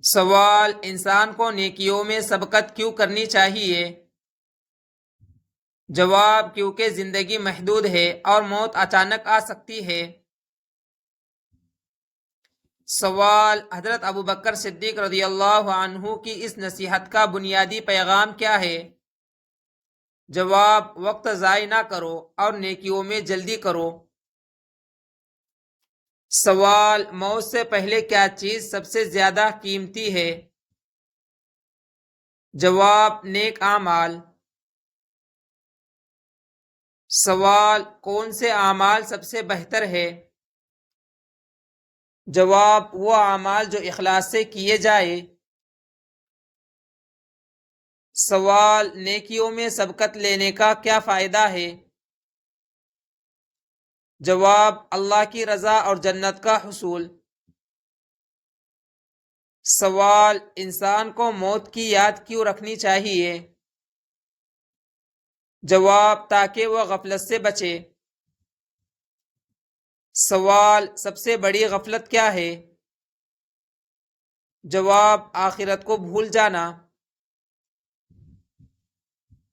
سوال: انسان کو نیکیوں میں سبقت کیوں کرنی چاہیے؟ جواب: کیونکہ زندگی محدود ہے اور موت اچانک آ سکتی ہے۔ سوال: حضرت ابوبکر صدیق رضی اللہ عنہ کی اس نصیحت کا بنیادی پیغام کیا ہے؟ جواب: وقت ضائع نہ کرو اور نیکیوں میں جلدی کرو۔ سوال: موت سے پہلے کیا چیز سب سے زیادہ قیمتی ہے؟ جواب: نیک اعمال۔ سوال: کون سے اعمال سب سے بہتر ہے؟ جواب: وہ اعمال جو اخلاص سے کیے جائے۔ سوال: نیکیوں میں سبقت لینے کا کیا فائدہ ہے؟ جواب: اللہ کی رضا اور جنت کا حصول۔ سوال: انسان کو موت کی یاد کیوں رکھنی چاہیے؟ جواب: تاکہ وہ غفلت سے بچے۔ سوال: سب سے بڑی غفلت کیا ہے؟ جواب: آخرت کو بھول جانا۔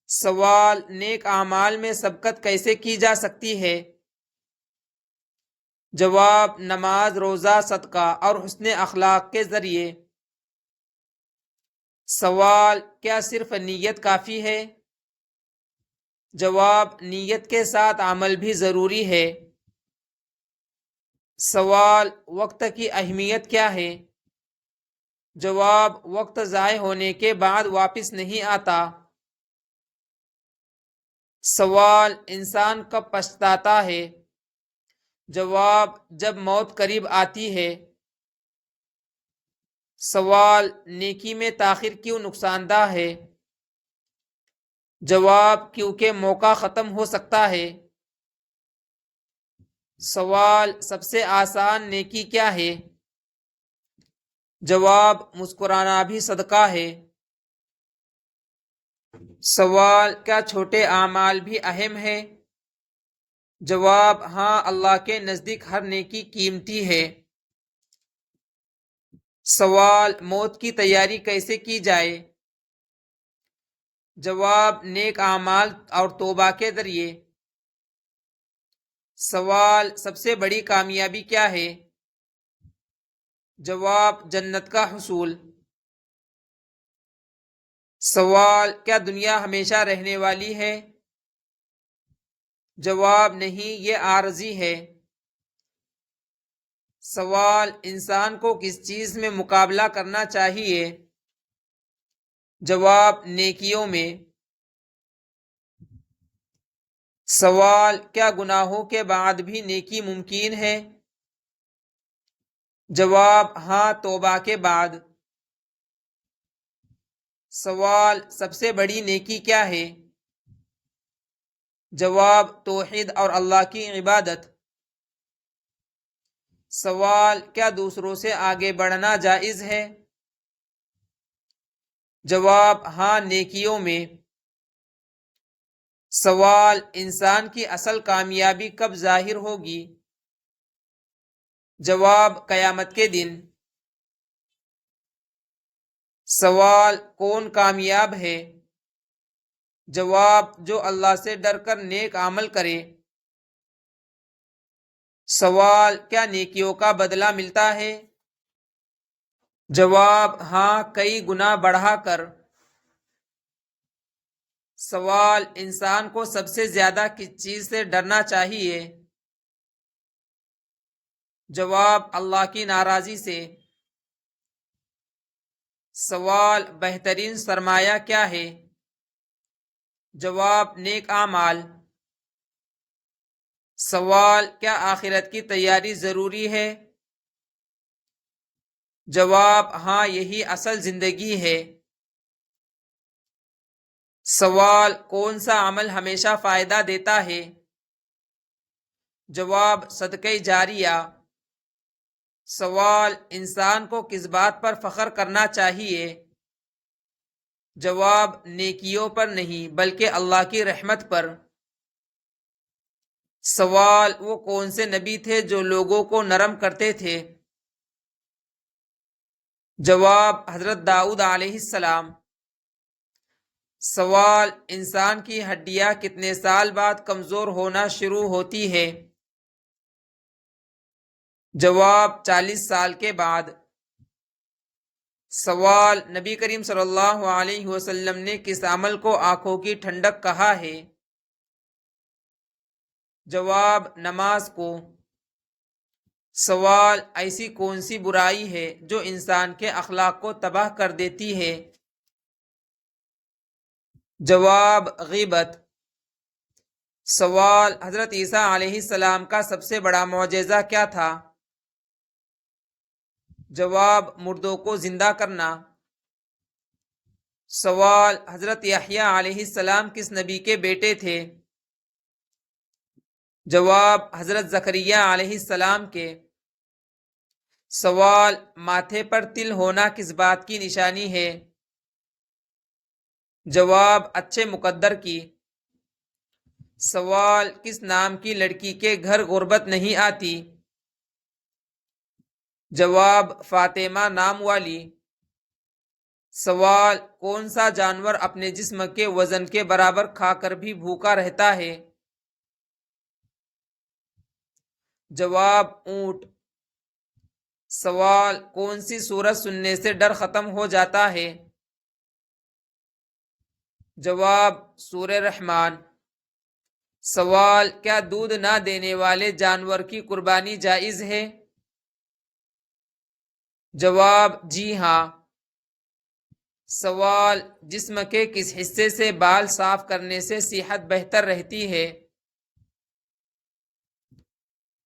سوال: نیک اعمال میں سبقت کیسے کی جا سکتی ہے؟ جواب: نماز، روزہ، صدقہ اور حسن اخلاق کے ذریعے۔ سوال: کیا صرف نیت کافی ہے؟ جواب: نیت کے ساتھ عمل بھی ضروری ہے۔ سوال: وقت کی اہمیت کیا ہے؟ جواب: وقت ضائع ہونے کے بعد واپس نہیں آتا۔ سوال: انسان کب پچھتاتا ہے؟ جواب: جب موت قریب آتی ہے۔ سوال: نیکی میں تاخیر کیوں نقصان دہ ہے؟ جواب: کیونکہ موقع ختم ہو سکتا ہے۔ سوال: سب سے آسان نیکی کیا ہے؟ جواب: مسکرانا بھی صدقہ ہے۔ سوال: کیا چھوٹے اعمال بھی اہم ہیں؟ جواب: ہاں، اللہ کے نزدیک ہر نیکی قیمتی ہے۔ سوال: موت کی تیاری کیسے کی جائے؟ جواب: نیک اعمال اور توبہ کے ذریعے۔ سوال: سب سے بڑی کامیابی کیا ہے؟ جواب: جنت کا حصول۔ سوال: کیا دنیا ہمیشہ رہنے والی ہے؟ جواب: نہیں، یہ عارضی ہے۔ سوال: انسان کو کس چیز میں مقابلہ کرنا چاہیے؟ جواب: نیکیوں میں۔ سوال: کیا گناہوں کے بعد بھی نیکی ممکن ہے؟ جواب: ہاں، توبہ کے بعد۔ سوال: سب سے بڑی نیکی کیا ہے؟ جواب: توحید اور اللہ کی عبادت۔ سوال: کیا دوسروں سے آگے بڑھنا جائز ہے؟ جواب: ہاں، نیکیوں میں۔ سوال: انسان کی اصل کامیابی کب ظاہر ہوگی؟ جواب: قیامت کے دن۔ سوال: کون کامیاب ہے؟ جواب: جو اللہ سے ڈر کر نیک عمل کرے۔ سوال: کیا نیکیوں کا بدلہ ملتا ہے؟ جواب: ہاں، کئی گنا بڑھا کر۔ سوال: انسان کو سب سے زیادہ کس چیز سے ڈرنا چاہیے؟ جواب: اللہ کی ناراضی سے۔ سوال: بہترین سرمایہ کیا ہے؟ جواب: نیک اعمال۔ سوال: کیا آخرت کی تیاری ضروری ہے؟ جواب: ہاں، یہی اصل زندگی ہے۔ سوال: کون سا عمل ہمیشہ فائدہ دیتا ہے؟ جواب: صدقہ جاریہ۔ سوال: انسان کو کس بات پر فخر کرنا چاہیے؟ جواب: نیکیوں پر نہیں بلکہ اللہ کی رحمت پر۔ سوال: وہ کون سے نبی تھے جو لوگوں کو نرم کرتے تھے؟ جواب حضرت داؤد علیہ السلام۔ سوال انسان کی ہڈیاں کتنے سال بعد کمزور ہونا شروع ہوتی ہے؟ جواب 40 سال کے بعد۔ سوال نبی کریم صلی اللہ علیہ وسلم نے کس عمل کو آنکھوں کی ٹھنڈک کہا ہے؟ جواب نماز کو۔ سوال ایسی کون سی برائی ہے جو انسان کے اخلاق کو تباہ کر دیتی ہے؟ جواب غیبت۔ سوال حضرت عیسیٰ علیہ السلام کا سب سے بڑا معجزہ کیا تھا؟ جواب مردوں کو زندہ کرنا۔ سوال حضرت یحییٰ علیہ السلام کس نبی کے بیٹے تھے؟ جواب حضرت زکریا علیہ السلام کے۔ سوال ماتھے پر تل ہونا کس بات کی نشانی ہے؟ جواب اچھے مقدر کی۔ سوال کس نام کی لڑکی کے گھر غربت نہیں آتی؟ جواب فاطمہ نام والی۔ سوال کون سا جانور اپنے جسم کے وزن کے برابر کھا کر بھی بھوکا رہتا ہے؟ جواب اونٹ۔ سوال کون سی سورت سننے سے ڈر ختم ہو جاتا ہے؟ جواب سورہ رحمان۔ سوال کیا دودھ نہ دینے والے جانور کی قربانی جائز ہے؟ جواب جی ہاں۔ سوال جسم کے کس حصے سے بال صاف کرنے سے صحت بہتر رہتی ہے؟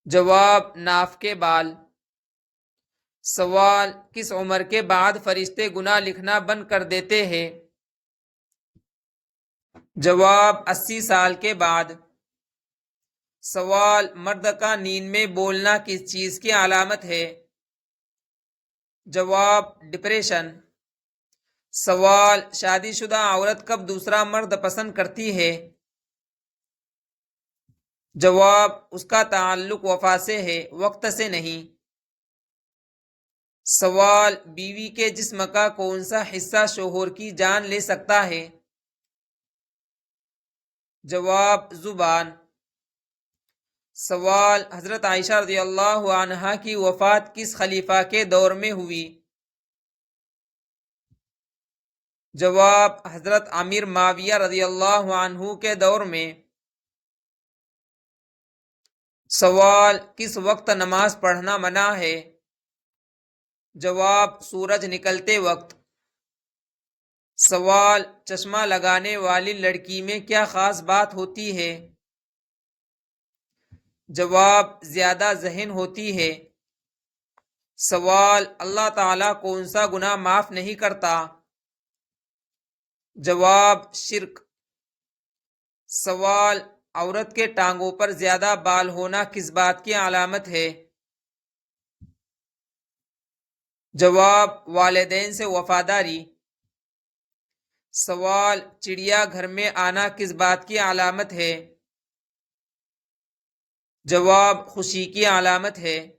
جواب ناف کے بال۔ سوال کس عمر کے بعد فرشتے گناہ لکھنا بند کر دیتے ہیں؟ جواب 80 سال کے بعد۔ سوال مرد کا نیند میں بولنا کس چیز کی علامت ہے؟ جواب ڈپریشن۔ سوال شادی شدہ عورت کب دوسرا مرد پسند کرتی ہے؟ جواب اس کا تعلق وفا سے ہے، وقت سے نہیں۔ سوال بیوی کے جسم کا کون سا حصہ شوہر کی جان لے سکتا ہے؟ جواب زبان۔ سوال حضرت عائشہ رضی اللہ عنہا کی وفات کس خلیفہ کے دور میں ہوئی؟ جواب حضرت امیر معاویہ رضی اللہ عنہ کے دور میں۔ سوال کس وقت نماز پڑھنا منع ہے؟ جواب سورج نکلتے وقت۔ سوال چشمہ لگانے والی لڑکی میں کیا خاص بات ہوتی ہے؟ جواب زیادہ ذہین ہوتی ہے۔ سوال اللہ تعالیٰ کون سا گناہ معاف نہیں کرتا؟ جواب شرک۔ سوال عورت کے ٹانگوں پر زیادہ بال ہونا کس بات کی علامت ہے؟ جواب والدین سے وفاداری۔ سوال چڑیا گھر میں آنا کس بات کی علامت ہے؟ جواب خوشی کی علامت ہے۔